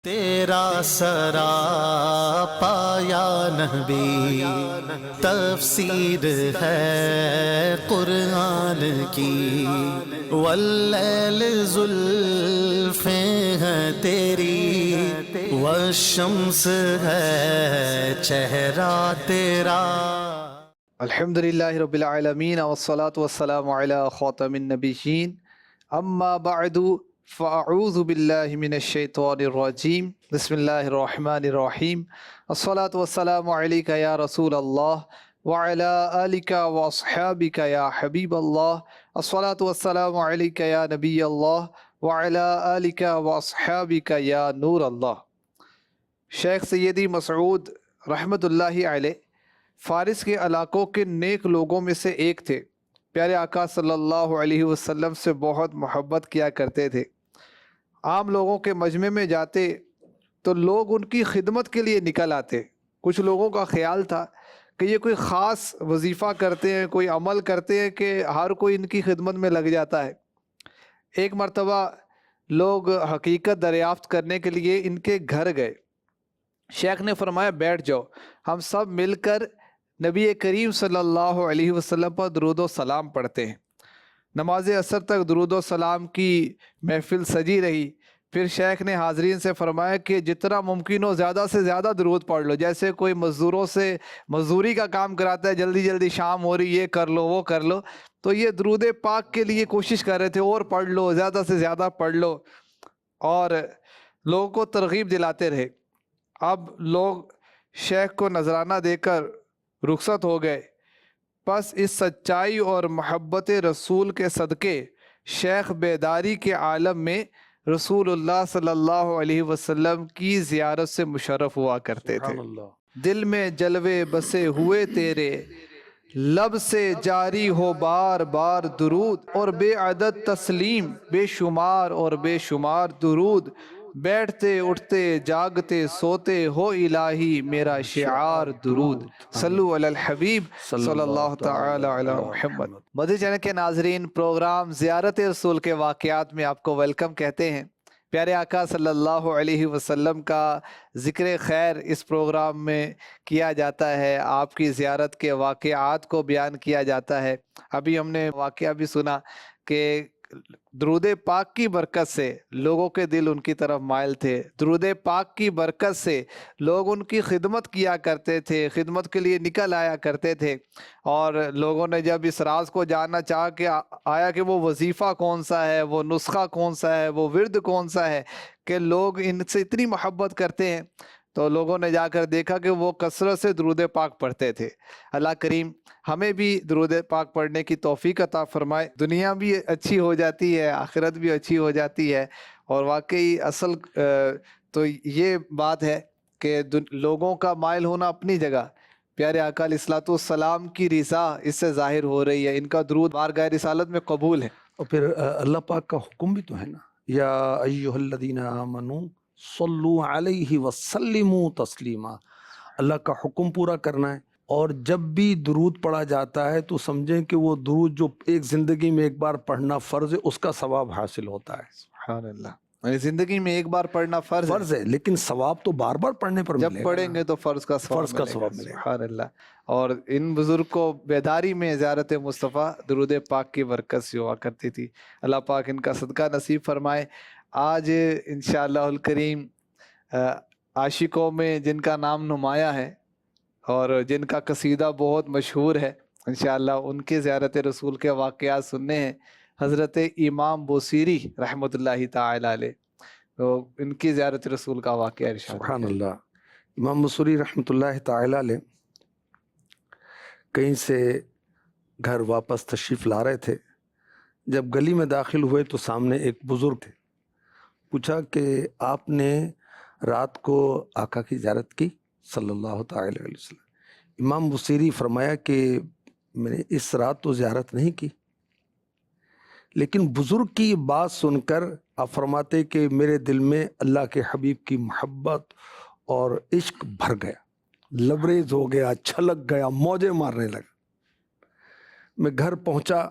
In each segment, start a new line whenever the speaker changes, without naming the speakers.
تیرا سراپا یا نبی تفسیر ہے قرآن کی، واللیل زلفیں ہیں تیری، والشمس ہے چہرہ تیرا۔
الحمدللہ رب العالمین والصلاة والسلام علی خاتم النبیین، اما بعد فاعوذ باللہ من الشیطان الرجیم، بسم اللہ الرحمن الرحیم، الصلاة والسلام علیکہ یا رسول اللہ وعلی آلک واصحابک یا حبیب اللہ، الصلاة والسلام علیکہ یا نبی اللہ وعلی آلک واصحابک یا نور اللہ۔ شیخ سیدی مسعود رحمۃ اللہ علیہ فارس کے علاقوں کے نیک لوگوں میں سے ایک تھے۔ پیارے آقا صلی اللہ علیہ وسلم سے بہت محبت کیا کرتے تھے۔ عام لوگوں کے مجمع میں جاتے تو لوگ ان کی خدمت کے لیے نکل آتے۔ کچھ لوگوں کا خیال تھا کہ یہ کوئی خاص وظیفہ کرتے ہیں، کوئی عمل کرتے ہیں کہ ہر کوئی ان کی خدمت میں لگ جاتا ہے۔ ایک مرتبہ لوگ حقیقت دریافت کرنے کے لیے ان کے گھر گئے۔ شیخ نے فرمایا بیٹھ جاؤ، ہم سب مل کر نبی کریم صلی اللہ علیہ وسلم پر درود و سلام پڑھتے ہیں۔ نماز عصر تک درود و سلام کی محفل سجی رہی۔ پھر شیخ نے حاضرین سے فرمایا کہ جتنا ممکن ہو زیادہ سے زیادہ درود پڑھ لو، جیسے کوئی مزدوروں سے مزدوری کا کام کراتا ہے، جلدی جلدی شام ہو رہی، یہ کر لو وہ کر لو، تو یہ درود پاک کے لیے کوشش کر رہے تھے، اور پڑھ لو، زیادہ سے زیادہ پڑھ لو، اور لوگوں کو ترغیب دلاتے رہے۔ اب لوگ شیخ کو نذرانہ دے کر رخصت ہو گئے۔ پس اس سچائی اور محبت رسول کے صدقے شیخ بیداری کے عالم میں رسول اللہ صلی اللہ علیہ وسلم کی زیارت سے مشرف ہوا کرتے تھے۔ دل میں جلوے بسے ہوئے تیرے، لب سے جاری ہو بار بار درود، اور بے عدد تسلیم، بے شمار اور بے شمار درود، بیٹھتے اٹھتے جاگتے سوتے ہو الہی میرا شعار درود، صلو علی الحبیب صلی اللہ تعالی علی محمد۔ مدنی چینل کے ناظرین، پروگرام زیارت رسول کے واقعات میں آپ کو ویلکم کہتے ہیں۔ پیارے آقا صلی اللہ علیہ وسلم کا ذکر خیر اس پروگرام میں کیا جاتا ہے، آپ کی زیارت کے واقعات کو بیان کیا جاتا ہے۔ ابھی ہم نے واقعہ بھی سنا کہ درود پاک کی برکت سے لوگوں کے دل ان کی طرف مائل تھے، درود پاک کی برکت سے لوگ ان کی خدمت کیا کرتے تھے، خدمت کے لیے نکل آیا کرتے تھے، اور لوگوں نے جب اس راز کو جاننا چاہا کہ آیا کہ وہ وظیفہ کون سا ہے، وہ نسخہ کون سا ہے، وہ ورد کون سا ہے کہ لوگ ان سے اتنی محبت کرتے ہیں، تو لوگوں نے جا کر دیکھا کہ وہ کثرت سے درود پاک پڑھتے تھے۔ اللہ کریم ہمیں بھی درود پاک پڑھنے کی توفیق عطا فرمائے، دنیا بھی اچھی ہو جاتی ہے، آخرت بھی اچھی ہو جاتی ہے۔ اور واقعی اصل تو یہ بات ہے کہ لوگوں کا مائل ہونا اپنی جگہ، پیارے آقا علیہ الصلوۃ والسلام کی رضا اس سے ظاہر ہو رہی ہے، ان کا درود بارگاہ رسالت میں قبول ہے۔
اور پھر اللہ پاک کا حکم بھی تو ہے نا، یا ایہا الذین آمنوا صلوا علیہ وسلموا تسلیما، اللہ کا حکم پورا کرنا ہے۔ اور جب بھی درود پڑھا جاتا ہے تو سمجھیں کہ وہ درود جو ایک زندگی میں ایک بار پڑھنا فرض ہے، اس کا ثواب حاصل ہوتا ہے۔
سبحان اللہ، یعنی زندگی میں ایک بار پڑھنا فرض
ہے، لیکن ثواب تو بار بار پڑھنے پر
جب
ملے گا،
پڑھیں گے تو فرض کا ثواب
ملے گا۔
سبحان اللہ۔ اور ان بزرگ کو بیداری میں زیارت مصطفیٰ درود پاک کی برکت سے ہوا کرتی تھی۔ اللہ پاک ان کا صدقہ نصیب فرمائے۔ آج انشاءاللہ الکریم عاشقوں میں جن کا نام نمایاں ہے اور جن کا قصیدہ بہت مشہور ہے، انشاءاللہ ان کے زیارت رسول کے واقعات سننے ہیں۔ حضرت امام بوصیری رحمۃ اللہ تعالی علیہ، تو ان کی زیارت رسول کا واقعہ ارشاد۔
سبحان اللہ۔ امام بوصیری رحمۃ اللہ تعالی علیہ کہیں سے گھر واپس تشریف لا رہے تھے، جب گلی میں داخل ہوئے تو سامنے ایک بزرگ تھے۔ پوچھا کہ آپ نے رات کو آقا کی زیارت کی صلی اللہ تعالی علیہ وسلم؟ امام بوصیری فرمایا کہ میں نے اس رات تو زیارت نہیں کی، لیکن بزرگ کی بات سن کر آپ فرماتے کہ میرے دل میں اللہ کے حبیب کی محبت اور عشق بھر گیا، لبریز ہو گیا، چھلک گیا، موجیں مارنے لگا۔ میں گھر پہنچا،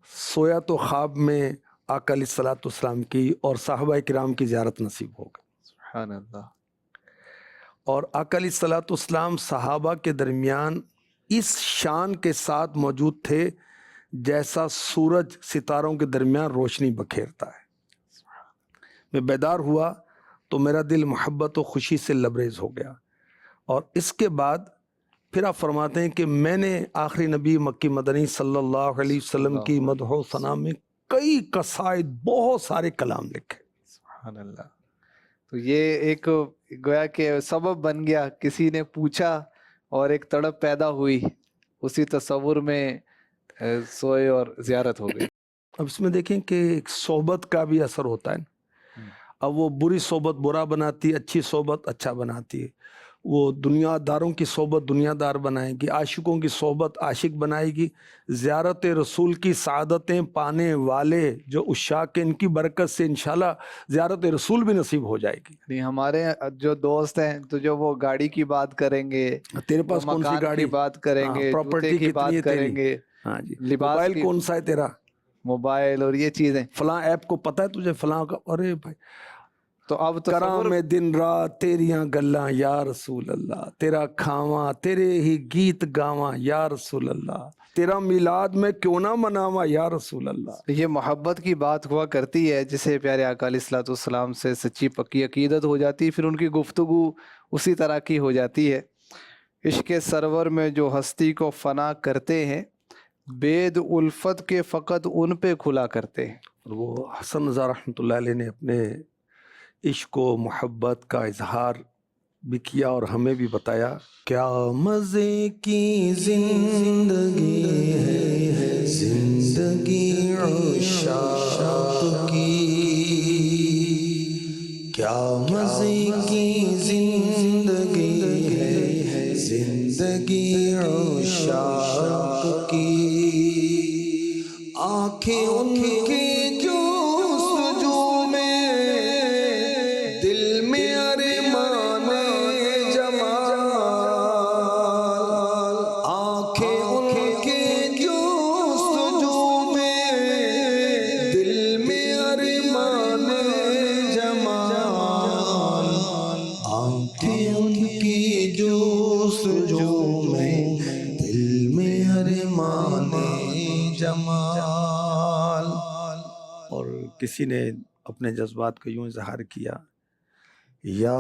سویا تو خواب میں آقا علیہ الصلوۃ والسلام کی اور صحابہ کرام کی زیارت نصیب ہو گئی۔
سبحان اللہ.
اور آقا علیہ الصلوۃ والسلام صحابہ کے درمیان اس شان کے ساتھ موجود تھے جیسا سورج ستاروں کے درمیان روشنی بکھیرتا ہے. میں بیدار ہوا تو میرا دل محبت و خوشی سے لبریز ہو گیا. اور اس کے بعد پھر آپ فرماتے ہیں کہ میں نے آخری نبی مکی مدنی صلی اللہ علیہ وسلم کی مدح و ثنا میں کئی قصائد، بہت سارے کلام لکھے.
سبحان اللہ. تو یہ ایک گویا کہ سبب بن گیا، کسی نے پوچھا اور ایک تڑپ پیدا ہوئی، اسی تصور میں سوئے اور زیارت ہو گئی.
اب اس میں دیکھیں کہ ایک صحبت کا بھی اثر ہوتا ہے. اب وہ بری صحبت برا بناتی ہے، اچھی صحبت اچھا بناتی ہے. وہ دنیا داروں کی صحبت دنیا دار بنائے گی، عاشقوں کی صحبت عاشق بنائے گی. زیارت رسول کی سعادتیں پانے والے جو عشاق ہیں، ان کی برکت سے انشاءاللہ زیارت رسول بھی نصیب ہو جائے گی.
نہیں، ہمارے جو دوست ہیں تو جو وہ گاڑی کی بات کریں گے،
تیرے پاس کون سی
مکان
گاڑی،
کی بات کریں گے،
پراپرٹی
جوتے کی
کتنی
بات
ہے
کریں
تیری،
گے،
ہاں جی،
لباس
موبائل
کی،
کون سا ہے تیرا،
موبائل اور یہ چیزیں.
فلاں ایپ کو پتہ ہے تجھے، فلاں کا. ارے بھائی،
تو اب
کراں میں دن رات تیریاں گلاں یا رسول اللہ، تیرا کھاواں تیرے ہی گیت گاواں یا رسول اللہ، تیرا میلاد میں کیوں نہ مناواں یا رسول اللہ.
یہ محبت کی بات ہوا کرتی ہے، جسے پیارے آقا علیہ الصلوۃ والسلام سے سچی پکی عقیدت ہو جاتی ہے، پھر ان کی گفتگو اسی طرح کی ہو جاتی ہے. عشق سرور میں جو ہستی کو فنا کرتے ہیں، بید الفت کے فقط ان پہ کھلا کرتے ہیں.
اور وہ حسن رضا رحمۃ اللہ علیہ نے اپنے عشق و محبت کا اظہار بھی کیا اور ہمیں بھی بتایا. کیا مزے کی زندگی ہے زندگی عشاق کی، کیا مزے کی زندگی ہے زندگی عشاق کی. آنکھیں ان کی جمال. اور کسی نے اپنے جذبات کو یوں اظہار کیا، یا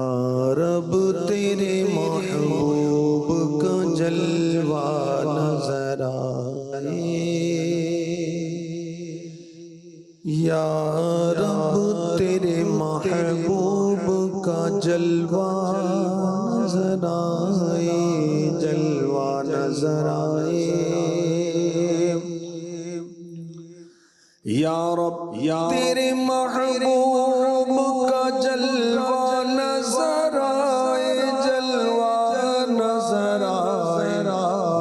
رب تیرے محبوب کا جلوہ نظر آئے، یا رب تیرے محبوب کا جلوہ نظر آئے، جلوہ نظر آئے. یا رب تیرے محبوب کا جلوہ نظر آئے، جلوہ نظر آئے.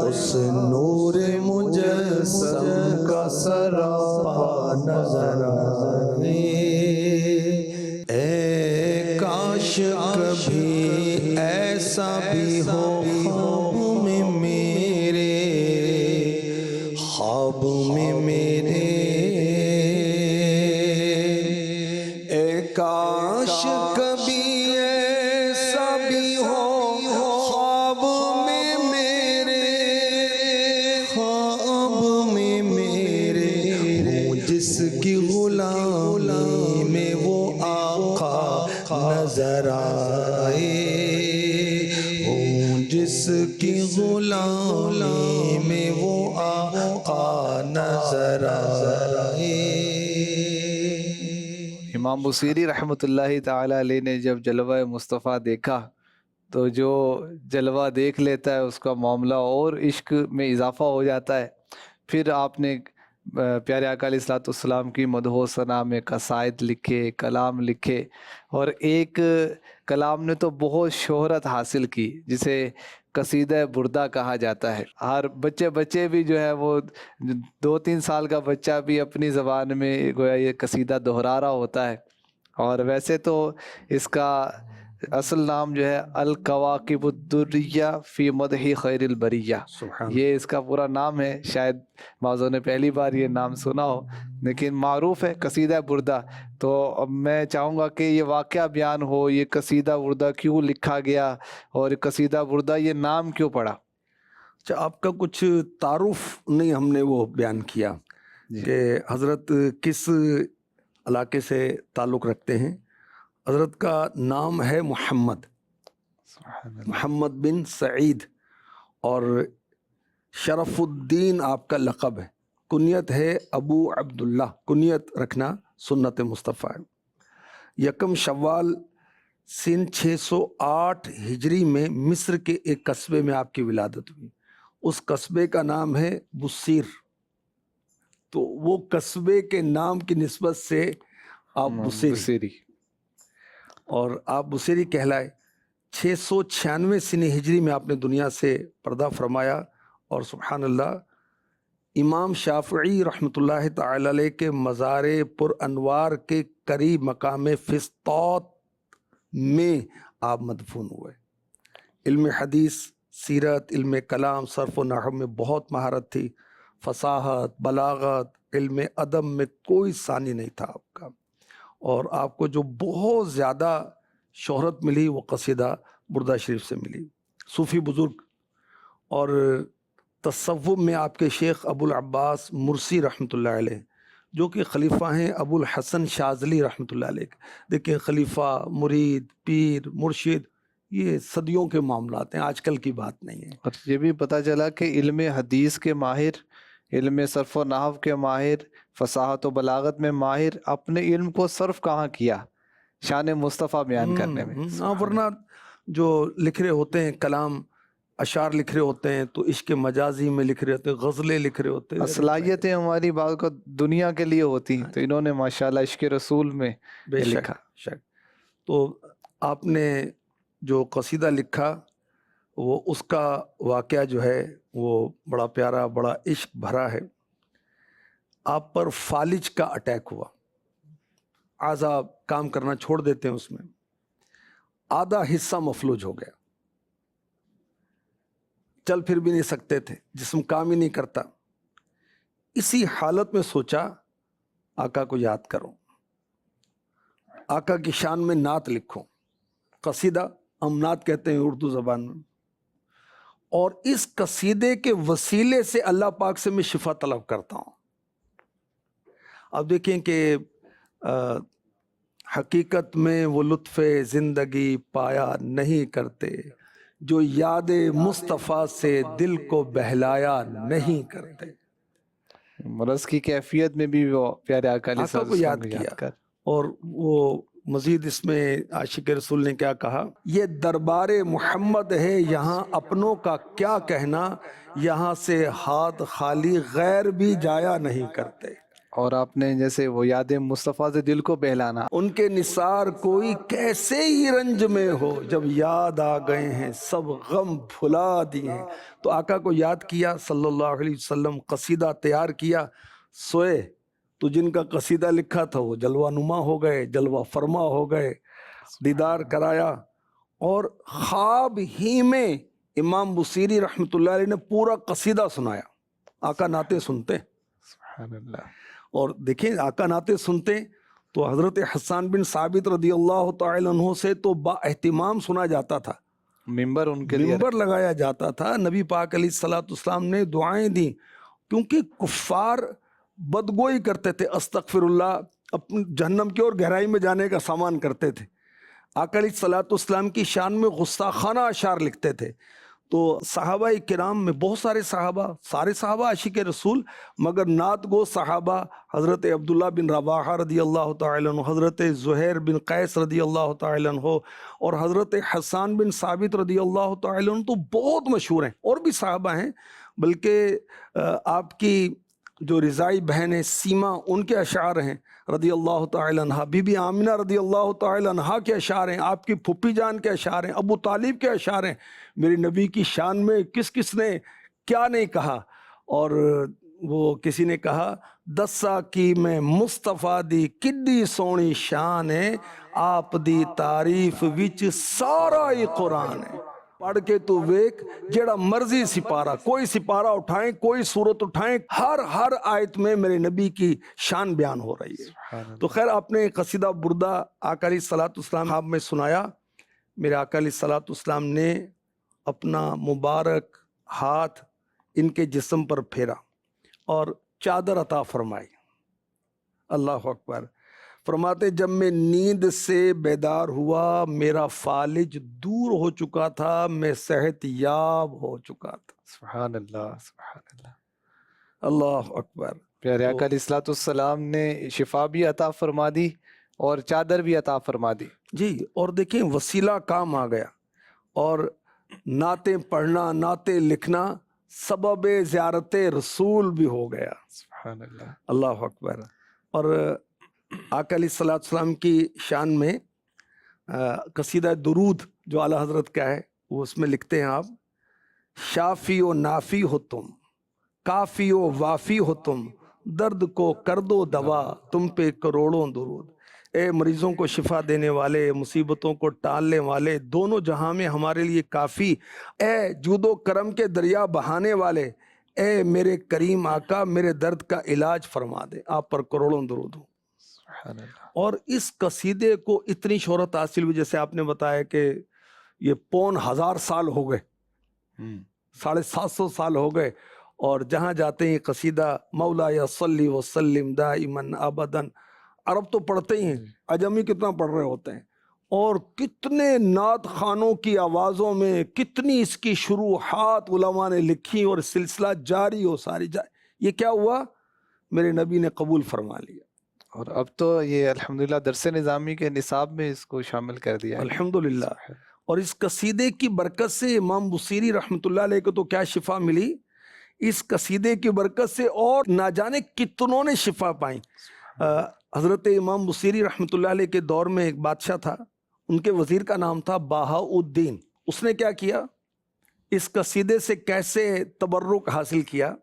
اس نور مجسم کا سراپا نظر آئے. اے کاش کبھی ایسا بھی ہو خواب میں میرے، خواب میں میرے. کاش کبھی ایسا بھی ہو خواب میں میرے، خواب میں میرے. ہوں جس کی غلامی میں وہ آقا نظر آئے، ہوں جس کی غلامی میں وہ آقا نظر آئے.
امام بصیری رحمۃ اللہ تعالی علیہ نے جب جلوہ مصطفیٰ دیکھا تو جو جلوہ دیکھ لیتا ہے اس کا معاملہ اور عشق میں اضافہ ہو جاتا ہے. پھر آپ نے پیارے آقا علیہ الصلوۃ والسلام کی مدح و ثنا میں قصائد لکھے، کلام لکھے، اور ایک کلام نے تو بہت شہرت حاصل کی جسے قصیدہ بردہ کہا جاتا ہے. ہر بچے بھی جو ہے وہ 2-3 سال کا بچہ بھی اپنی زبان میں گویا یہ قصیدہ دہرا رہا ہوتا ہے. اور ویسے تو اس کا اصل نام جو ہے الکواکب الدریہ فی مدح خیر البریہ،
سبحان
یہ اس کا پورا نام ہے. شاید بعضوں نے پہلی بار یہ نام سنا ہو، لیکن معروف ہے قصیدہ بردہ. تو اب میں چاہوں گا کہ یہ واقعہ بیان ہو، یہ قصیدہ بردہ کیوں لکھا گیا اور قصیدہ بردہ یہ نام کیوں پڑا.
اچھا، آپ کا کچھ تعارف نہیں ہم نے وہ بیان کیا کہ حضرت کس علاقے سے تعلق رکھتے ہیں. حضرت کا نام ہے محمد، محمد بن سعید، اور شرف الدین آپ کا لقب ہے. کنیت ہے ابو عبداللہ. کنیت رکھنا سنت مصطفیٰ ہے. 1 شوال سن 608 ہجری میں مصر کے ایک قصبے میں آپ کی ولادت ہوئی. اس قصبے کا نام ہے بصیر. تو وہ قصبے کے نام کی نسبت سے آپ بصیری، اور آپ بصیری کہلائے. 696 سن ہجری میں آپ نے دنیا سے پردہ فرمایا. اور سبحان اللہ، امام شافعی رحمۃ اللہ تعالی علیہ کے مزار پر انوار کے قریب مقام فسطاط میں آپ مدفون ہوئے. علم حدیث، سیرت، علم کلام، صرف و نحو میں بہت مہارت تھی. فصاحت، بلاغت، علم ادب میں کوئی ثانی نہیں تھا آپ کا. اور آپ کو جو بہت زیادہ شہرت ملی وہ قصیدہ بردہ شریف سے ملی. صوفی بزرگ اور تصوف میں آپ کے شیخ ابو العباس مرسی رحمۃ اللہ علیہ، جو کہ خلیفہ ہیں ابو الحسن شاذلی رحمۃ اللہ علیہ. دیکھیں، خلیفہ، مرید، پیر، مرشد، یہ صدیوں کے معاملات ہیں، آج کل کی بات نہیں ہے.
اور یہ بھی پتہ چلا کہ علم حدیث کے ماہر، علم صرف و نحو کے ماہر، فصاحت و بلاغت میں ماہر، اپنے علم کو صرف کہاں کیا شان مصطفیٰ بیان کرنے میں.
ورنہ جو لکھ رہے ہوتے ہیں کلام، اشعار لکھ رہے ہوتے ہیں تو عشق مجازی میں لکھ رہے ہوتے ہیں، غزلیں لکھ رہے ہوتے ہیں.
صلاحیتیں ہماری بعض کو دنیا کے لیے ہوتی ہیں، تو انہوں نے ماشاءاللہ عشق رسول میں
بے شک
لکھا.
شک. تو آپ نے جو قصیدہ لکھا وہ اس کا واقعہ جو ہے وہ بڑا پیارا، بڑا عشق بھرا ہے. آپ پر فالج کا اٹیک ہوا، اعضاء کام کرنا چھوڑ دیتے ہیں، اس میں آدھا حصہ مفلوج ہو گیا، چل پھر بھی نہیں سکتے تھے، جسم کام ہی نہیں کرتا. اسی حالت میں سوچا آقا کو یاد کرو، آقا کی شان میں نعت لکھو. قصیدہ ہم نعت کہتے ہیں اردو زبان میں. اور اس قصیدے کے وسیلے سے اللہ پاک سے میں شفا طلب کرتا ہوں. اب دیکھیں کہ حقیقت میں وہ لطف زندگی پایا نہیں کرتے جو یاد مصطفیٰ سے دل کو بہلایا نہیں کرتے.
مرض کی کیفیت میں بھی وہ پیارے آقا علیہ
آقا کو
السلام
یاد کیا. اور وہ مزید اس میں عاشق رسول نے کیا کہا، یہ دربار محمد ہے یہاں اپنوں کا کیا کہنا، یہاں سے ہاتھ خالی غیر بھی جایا نہیں کرتے.
اور آپ نے جیسے وہ یاد مصطفیٰ سے دل کو بہلانا،
ان کے نثار کوئی کیسے ہی رنج میں ہو، جب یاد آ گئے ہیں سب غم بھلا دیے ہیں. تو آقا کو یاد کیا صلی اللہ علیہ وسلم، قصیدہ تیار کیا، سوئے تو جن کا قصیدہ لکھا تھا وہ جلوہ نما ہو گئے، جلوہ فرما ہو گئے، دیدار کرایا. اور خواب ہی میں امام بصیری رحمۃ اللہ علیہ نے پورا قصیدہ سنایا. آقا نعتیں سنتے،
سبحان اللہ.
اور دیکھیں آقا نعتیں سنتے تو حضرت حسان بن ثابت رضی اللہ تعالی عنہ سے تو با اہتمام سنا جاتا تھا،
ممبر ان کے لیے
ممبر لگایا جاتا تھا. نبی پاک علیہ الصلوۃ والسلام نے دعائیں دیں، کیونکہ کفار بدگوئی کرتے تھے، استغفر اللہ، اپنے جہنم کی اور گہرائی میں جانے کا سامان کرتے تھے. آقا علیہ الصلوۃ والسلام کی شان میں غصاخانہ اشعار لکھتے تھے. تو صحابہ کرام میں بہت سارے صحابہ عاشق رسول، مگر نعت گو صحابہ حضرت عبداللہ بن رواحہ رضی اللہ تعالی عنہ، حضرت زہیر بن قیس رضی اللہ تعالی عنہ، اور حضرت حسان بن ثابت رضی اللہ تعالی عنہ تو بہت مشہور ہیں. اور بھی صحابہ ہیں، بلکہ آپ کی جو رضائی بہن ہے سیما، ان کے اشعار ہیں رضی اللہ تعالی عنہ. بی بی آمنہ رضی اللہ تعالی عنہ کے اشعار ہیں، آپ کی پھپھی جان کے اشعار ہیں، ابو طالب کے اشعار ہیں. میرے نبی کی شان میں کس کس نے کیا نہیں کہا. اور وہ کسی نے کہا، دسا کی میں مصطفیٰ دی کڈی سونی شان ہے، آپ دی تعریف وچ سارا ہی قرآن ہے. پڑھ کے تو ویک جیڑا مرضی سپارہ، کوئی سپارہ اٹھائیں، کوئی صورت اٹھائیں، ہر آیت میں میرے نبی کی شان بیان ہو رہی ہے. تو خیر آپ نے قصیدہ بردہ آقا علیہ الصلوۃ والسلام آپ میں سنایا. میرے آقا علیہ الصلوۃ والسلام نے اپنا مبارک ہاتھ ان کے جسم پر پھیرا اور چادر عطا فرمائی. اللہ اکبر. فرماتے جب میں نیند سے بیدار ہوا میرا فالج دور ہو چکا تھا، میں صحت یاب ہو چکا تھا.
سبحان اللہ، سبحان اللہ.
اللہ اکبر.
پیارے آقا علیہ الصلوۃ والسلام نے شفا بھی عطا فرما دی اور چادر بھی عطا فرما دی.
جی، اور دیکھیں وسیلہ کام آ گیا، اور نعتیں پڑھنا، نعتیں لکھنا سبب زیارت رسول بھی ہو گیا.
سبحان اللہ.
اللہ اکبر. اور آقا علیہ الصلوۃ والسلام کی شان میں قصیدہ درود جو اعلیٰ حضرت کا ہے وہ اس میں لکھتے ہیں آپ: شافی و نافی ہو تم، کافی و وافی ہو تم، درد کو کر دو دوا، تم پہ کروڑوں درود. اے مریضوں کو شفا دینے والے، مصیبتوں کو ٹالنے والے، دونوں جہاں میں ہمارے لیے کافی، اے جود و کرم کے دریا بہانے والے، اے میرے کریم آقا میرے درد کا علاج فرما دے، آپ پر کروڑوں درود ہوں.
سبحان اللہ.
اور اس قصیدے کو اتنی شہرت حاصل ہوئی، جیسے آپ نے بتایا کہ یہ 1000 سال ہو گئے، 750 سال ہو گئے، اور جہاں جاتے ہیں قصیدہ مولا یا صلی وسلم دائماً ابداً. عرب تو پڑھتے ہی ہیں، عجمی کتنا پڑھ رہے ہوتے ہیں، اور کتنے نعت خانوں کی آوازوں میں کتنی اس کی شروحات علماء نے لکھی، اور سلسلہ جاری ہو ساری یہ کیا ہوا؟ میرے نبی نے قبول فرما لیا.
اور اب تو یہ الحمدللہ درس نظامی کے نصاب میں اس کو شامل کر دیا ہے.
الحمدللہ. اور اس قصیدے کی برکت سے امام بصیری رحمۃ اللہ علیہ کو تو کیا شفا ملی، اس قصیدے کی برکت سے اور نہ جانے کتنوں نے شفا پائیں. حضرت امام بصیری رحمۃ اللہ علیہ کے دور میں ایک بادشاہ تھا، ان کے وزیر کا نام تھا بہاءالدین. اس نے کیا کیا، اس قصیدے سے کیسے تبرک حاصل کیا،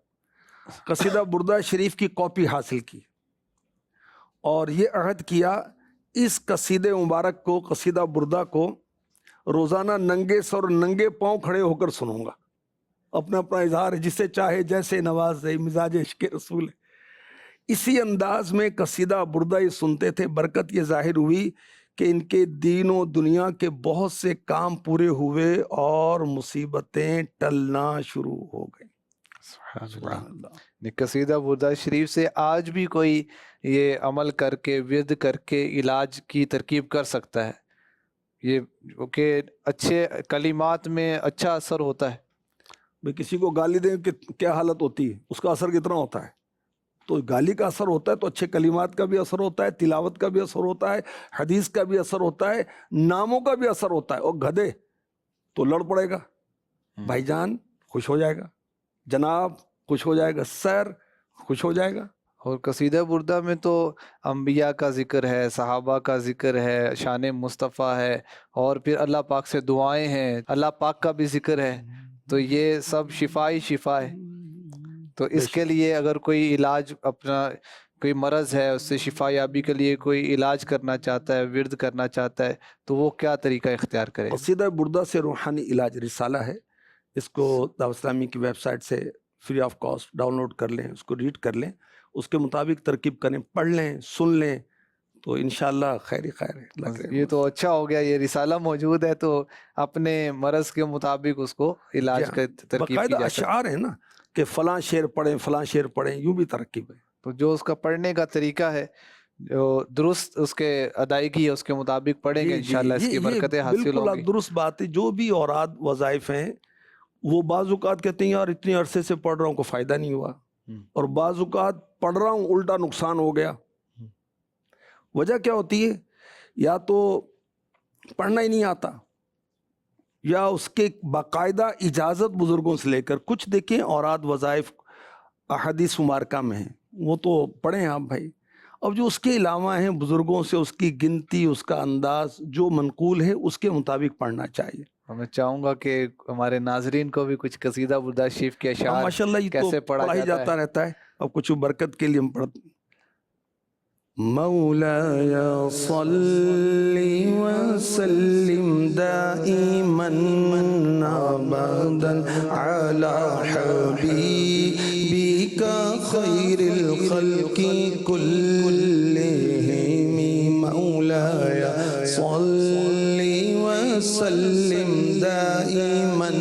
قصیدہ بردہ شریف کی کاپی حاصل کی، اور یہ عہد کیا اس قصیدے مبارک کو، قصیدہ بردہ کو روزانہ ننگے سر ننگے پاؤں کھڑے ہو کر سنوں گا. اپنا اظہار جسے چاہے جیسے نوازے، مزاج عشق رسول ہے. اسی انداز میں قصیدہ بردہ یہ سنتے تھے. برکت یہ ظاہر ہوئی کہ ان کے دین و دنیا کے بہت سے کام پورے ہوئے اور مصیبتیں ٹلنا شروع ہو گئیں.
سبحان اللہ. قصیدہ بردہ شریف سے آج بھی کوئی یہ عمل کر کے ورد کر کے علاج کی ترکیب کر سکتا ہے. یہ کہ اچھے کلمات میں اچھا اثر ہوتا ہے.
بھئی کسی کو گالی دیں کہ کیا حالت ہوتی ہے، اس کا اثر کتنا ہوتا ہے. تو گالی کا اثر ہوتا ہے تو اچھے کلمات کا بھی اثر ہوتا ہے، تلاوت کا بھی اثر ہوتا ہے، حدیث کا بھی اثر ہوتا ہے، ناموں کا بھی اثر ہوتا ہے. اور گدھے تو لڑ پڑے گا، بھائی جان خوش ہو جائے گا، جناب خوش ہو جائے گا، سر خوش ہو جائے گا.
اور قصیدہ بردہ میں تو انبیاء کا ذکر ہے، صحابہ کا ذکر ہے، شان مصطفیٰ ہے، اور پھر اللہ پاک سے دعائیں ہیں، اللہ پاک کا بھی ذکر ہے. تو یہ سب شفا ہی شفا ہے. تو اس کے لیے اگر کوئی علاج، اپنا کوئی مرض ہے، اس سے شفا یابی کے لیے کوئی علاج کرنا چاہتا ہے، ورد کرنا چاہتا ہے، تو وہ کیا طریقہ اختیار کرے؟
قصیدہ بردہ سے روحانی علاج رسالہ ہے، اس کو دعوت اسلامی کی ویب سائٹ سے free of cost download کر لیں، اس کو ریڈ کر لیں، اس کے مطابق ترکیب کریں، پڑھ لیں، سن لیں، تو انشاءاللہ خیر ہی خیر ہے.
یہ تو اچھا ہو گیا، یہ رسالہ موجود ہے تو اپنے مرض کے مطابق اس کو علاج کا ترکیب کی
باقاعدہ
جا سکتی ہے.
اشعار ہیں نا کہ فلاں شعر پڑھیں، فلاں شعر پڑھیں، یوں بھی ترکیب ہے.
تو جو اس کا پڑھنے کا طریقہ ہے، جو درست اس کے ادائیگی ہے، اس کے مطابق پڑھیں گے انشاءاللہ اس کی برکتیں حاصل ہوں گی.
بالکل درست بات ہے. جو بھی اوراد وظائف ہیں وہ بعض اوقات کہتے ہیں یار اتنے عرصے سے پڑھ رہا ہوں کوئی فائدہ نہیں ہوا، اور بعض اوقات پڑھ رہا ہوں الٹا نقصان ہو گیا. وجہ کیا ہوتی ہے؟ یا تو پڑھنا ہی نہیں آتا، یا اس کے باقاعدہ اجازت بزرگوں سے لے کر. کچھ دیکھیں اوراد وظائف احادیث مبارکہ میں ہیں، وہ تو پڑھیں آپ بھائی. اب جو اس کے علاوہ ہیں بزرگوں سے اس کی گنتی، اس کا انداز جو منقول ہے اس کے مطابق پڑھنا چاہیے.
میں چاہوں گا کہ ہمارے ناظرین کو بھی کچھ قصیدہ بردہ شریف کے اشعار
ماشاءاللہ یہ
کیسے
تو پڑھا ہی جاتا رہتا ہے. اب کچھ برکت کے لیے ہم پڑھتے. مولاي صل وسلم دائما ابدا على حبيبك خير الخلق كلهم مولاي صل وسلم دائما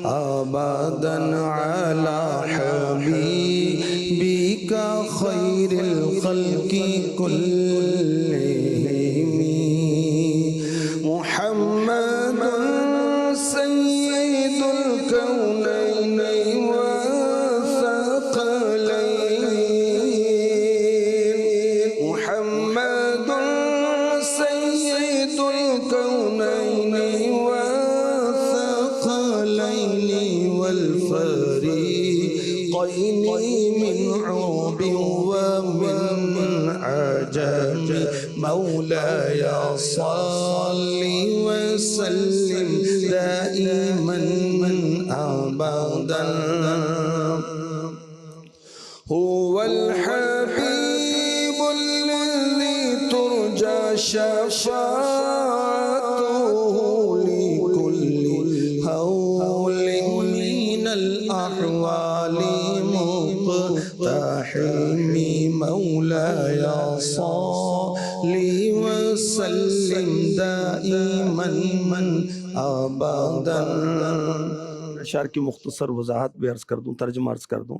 ابدا على حبيبك خير الخلق كلهم محمد سيد الكونين والثقلين محمد سيد الكونين والثقلين والفريقين من عرب ومن عجم مولاي صل وسلم دائما ابدا هو الحبيب الذي ترجى شفاعته لكل هول من الأحوال مقتحم مولاي صل وسلم دائما ابدا. اشعار کی مختصر وضاحت بھی عرض کر دوں، ترجمہ عرض کر دوں.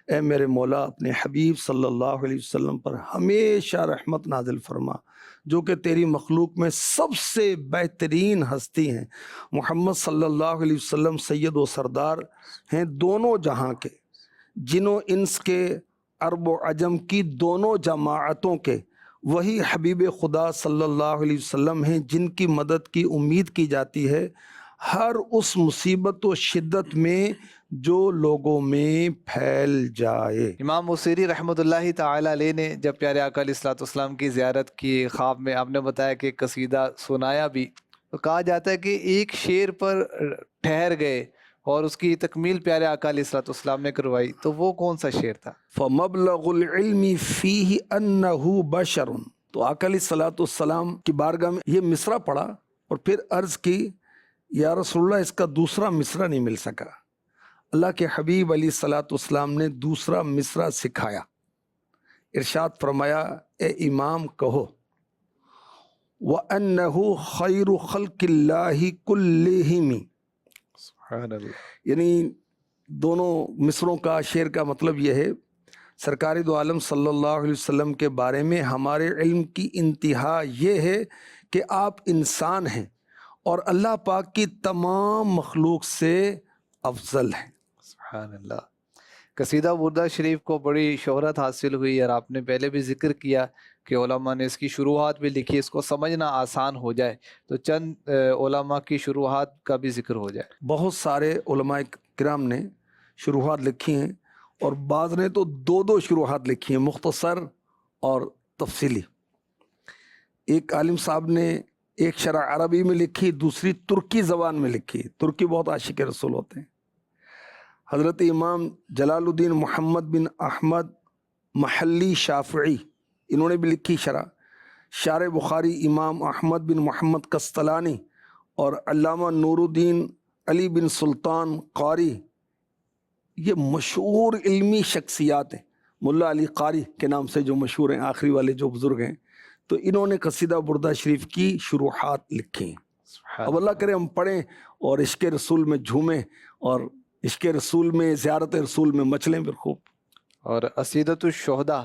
اے میرے مولا اپنے حبیب صلی اللہ علیہ وسلم پر ہمیشہ رحمت نازل فرما، جو کہ تیری مخلوق میں سب سے بہترین ہستی ہیں. محمد صلی اللہ علیہ وسلم سید و سردار ہیں دونوں جہاں کے، جنوں انس کے، عرب و عجم کی دونوں جماعتوں کے. وہی حبیب خدا صلی اللہ علیہ وسلم ہیں جن کی مدد کی امید کی جاتی ہے ہر اس مصیبت و شدت میں جو لوگوں میں پھیل جائے.
امام بصیری رحمۃ اللہ تعالی علیہ نے جب پیارے آقا علیہ الصلوۃ والسلام کی زیارت کی خواب میں، آپ نے بتایا کہ قصیدہ سنایا بھی، تو کہا جاتا ہے کہ ایک شعر پر ٹھہر گئے اور اس کی تکمیل پیارے آقا علیہ الصلوۃ والسلام نے کروائی. تو وہ کون سا شعر تھا؟
فَمَبْلَغُ الْعِلْمِ فِيهِ أَنَّهُ بَشَرٌ. تو آقا علیہ الصلوۃ والسلام کی بارگاہ میں یہ مصرع پڑھا اور پھر عرض کی یا رسول اللہ اس کا دوسرا مصرع نہیں مل سکا. اللہ کے حبیب علیہ الصلوۃ والسلام نے دوسرا مصرع سکھایا. ارشاد فرمایا اے امام کہو وَأَنَّهُ خَيْرُ خَلْقِ اللَّهِ كُلِّهِمْ.
سبحان اللہ.
یعنی دونوں مصروں کا شعر کا مطلب یہ ہے سرکار دو عالم صلی اللہ علیہ وسلم کے بارے میں ہمارے علم کی انتہا یہ ہے کہ آپ انسان ہیں اور اللہ پاک کی تمام مخلوق سے افضل ہیں.
سبحان اللہ. قصیدہ بردہ شریف کو بڑی شہرت حاصل ہوئی اور آپ نے پہلے بھی ذکر کیا کہ علماء نے اس کی شروحات بھی لکھی، اس کو سمجھنا آسان ہو جائے تو چند علماء کی شروحات کا بھی ذکر ہو جائے.
بہت سارے علماء کرام نے شروحات لکھی ہیں اور بعض نے تو دو دو شروحات لکھی ہیں، مختصر اور تفصیلی. ایک عالم صاحب نے ایک شرح عربی میں لکھی، دوسری ترکی زبان میں لکھی. ترکی بہت عاشق رسول ہوتے ہیں. حضرت امام جلال الدین محمد بن احمد محلی شافعی انہوں نے بھی لکھی شرح. شارح بخاری امام احمد بن محمد قسطلانی اور علامہ نور الدین علی بن سلطان قاری، یہ مشہور علمی شخصیات ہیں. ملا علی قاری کے نام سے جو مشہور ہیں، آخری والے جو بزرگ ہیں، تو انہوں نے قصیدہ بردہ شریف کی شروحات لکھی ہیں. اب اللہ کرے ہم پڑھیں اور عشق رسول میں جھومیں اور عشق رسول میں، زیارت رسول میں مچلیں پھر خوب.
اور عصیدۃ الشہداء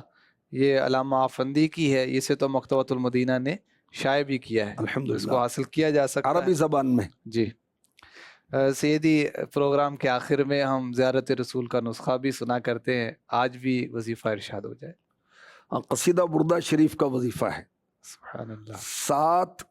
یہ علامہ آفندی کی ہے، اسے تو مکتبۃ المدینہ نے شائع بھی کیا ہے،
الحمدللہ
اس کو حاصل کیا جا سکتا
عربی
ہے
زبان میں.
جی. سیدی پروگرام کے آخر میں ہم زیارت رسول کا نسخہ بھی سنا کرتے ہیں، آج بھی وظیفہ ارشاد ہو جائے.
قصیدہ بردہ شریف کا وظیفہ ہے.
سبحان اللہ.
7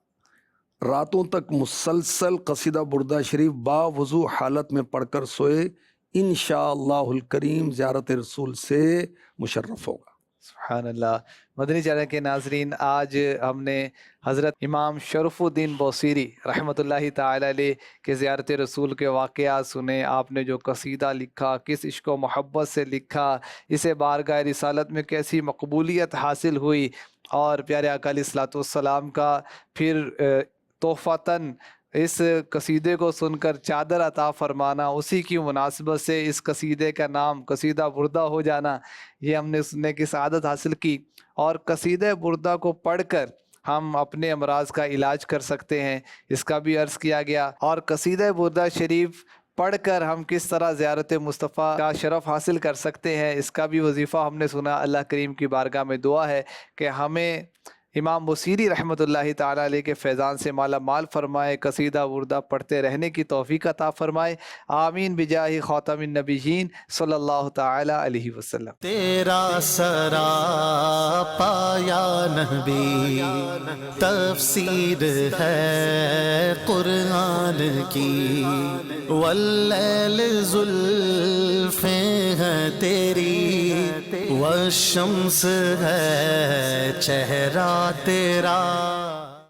راتوں تک مسلسل قصیدہ بردہ شریف با وضو حالت میں پڑھ کر سوئے، انشاءاللہ الکریم زیارت رسول سے مشرف ہوگا.
سبحان اللہ۔ مدنی چینل کے ناظرین، آج ہم نے حضرت امام شرف الدین بوصیری رحمۃ اللہ تعالی علیہ کے زیارت رسول کے واقعات سنے۔ آپ نے جو قصیدہ لکھا، کس عشق و محبت سے لکھا، اسے بارگاہ رسالت میں کیسی مقبولیت حاصل ہوئی، اور پیارے آقا علیہ الصلوۃ والسلام کا پھر تحفتاً اس قصیدے کو سن کر چادر عطا فرمانا، اسی کی مناسبت سے اس قصیدے کا نام قصیدہ بردہ ہو جانا، یہ ہم نے سننے کی سعادت حاصل کی۔ اور قصیدہ بردہ کو پڑھ کر ہم اپنے امراض کا علاج کر سکتے ہیں، اس کا بھی عرض کیا گیا۔ اور قصیدہ بردہ شریف پڑھ کر ہم کس طرح زیارت مصطفیٰ کا شرف حاصل کر سکتے ہیں، اس کا بھی وظیفہ ہم نے سنا۔ اللہ کریم کی بارگاہ میں دعا ہے کہ ہمیں امام بوصیری رحمۃ اللہ تعالیٰ علیہ کے فیضان سے مالا مال فرمائے، قصیدہ بردہ پڑھتے رہنے کی توفیق عطا فرمائے، آمین بجاہ خاتم النبیین صلی اللہ تعالی علیہ وسلم۔
تیرا سراپا یا نبی تفسیر ہے قرآن کی، واللیل زلفیں ہیں تیری، والشمس ہے چہرہ تیرا۔